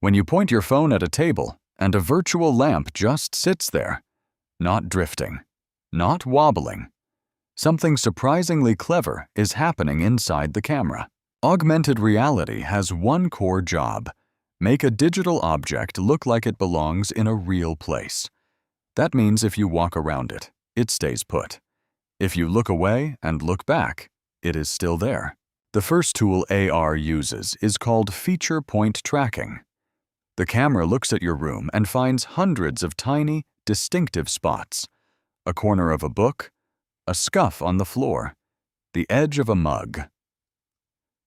When you point your phone at a table and a virtual lamp just sits there, not drifting, not wobbling, something surprisingly clever is happening inside the camera. Augmented reality has one core job: make a digital object look like it belongs in a real place. That means if you walk around it, it stays put. If you look away and look back, it is still there. The first tool AR uses is called feature point tracking. The camera looks at your room and finds hundreds of tiny, distinctive spots: a corner of a book, a scuff on the floor, the edge of a mug.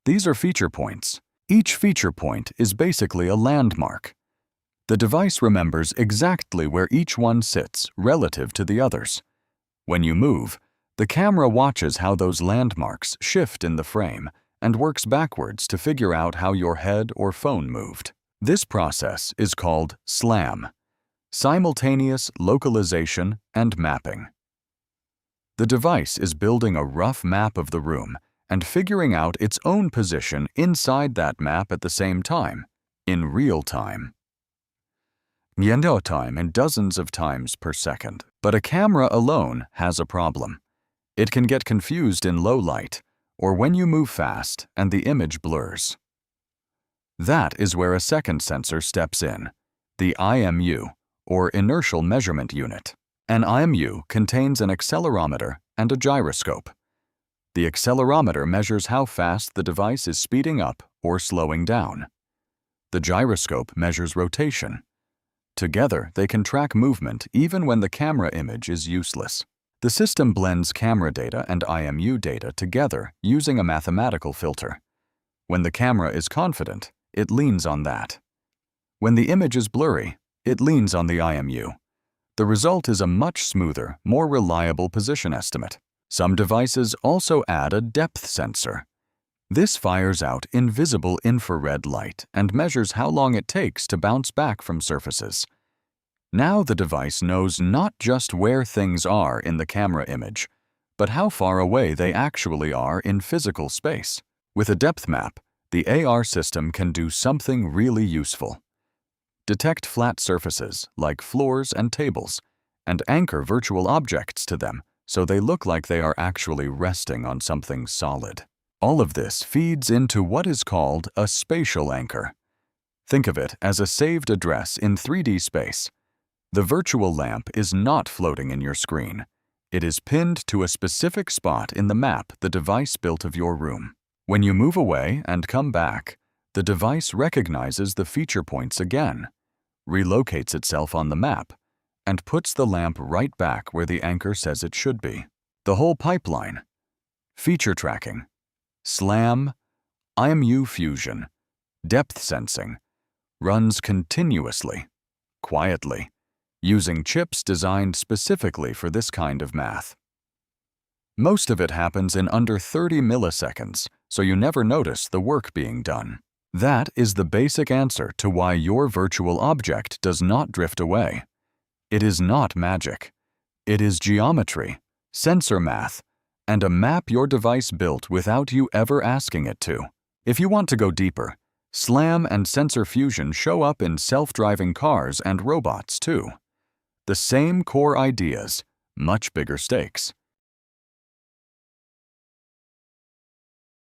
These are feature points. Each feature point is basically a landmark. The device remembers exactly where each one sits relative to the others. When you move, the camera watches how those landmarks shift in the frame and works backwards to figure out how your head or phone moved. This process is called SLAM, Simultaneous Localization and Mapping. The device is building a rough map of the room and figuring out its own position inside that map at the same time, in real time. Time in dozens of times per second. But a camera alone has a problem. It can get confused in low light, or when you move fast and the image blurs. That is where a second sensor steps in, the IMU, or Inertial Measurement Unit. An IMU contains an accelerometer and a gyroscope. The accelerometer measures how fast the device is speeding up or slowing down. The gyroscope measures rotation. Together, they can track movement even when the camera image is useless. The system blends camera data and IMU data together using a mathematical filter. When the camera is confident, it leans on that. When the image is blurry, it leans on the IMU. The result is a much smoother, more reliable position estimate. Some devices also add a depth sensor. This fires out invisible infrared light and measures how long it takes to bounce back from surfaces. Now the device knows not just where things are in the camera image, but how far away they actually are in physical space. With a depth map, the AR system can do something really useful. Detect flat surfaces, like floors and tables, and anchor virtual objects to them so they look like they are actually resting on something solid. All of this feeds into what is called a spatial anchor. Think of it as a saved address in 3D space. The virtual lamp is not floating in your screen. It is pinned to a specific spot in the map the device built of your room. When you move away and come back, the device recognizes the feature points again, relocates itself on the map, and puts the lamp right back where the anchor says it should be. The whole pipeline: feature tracking, SLAM, IMU fusion, depth sensing, runs continuously, quietly, using chips designed specifically for this kind of math. Most of it happens in under 30 milliseconds, so you never notice the work being done. That is the basic answer to why your virtual object does not drift away. It is not magic. It is geometry, sensor math, and a map your device built without you ever asking it to. If you want to go deeper, SLAM and sensor fusion show up in self-driving cars and robots too. The same core ideas, much bigger stakes.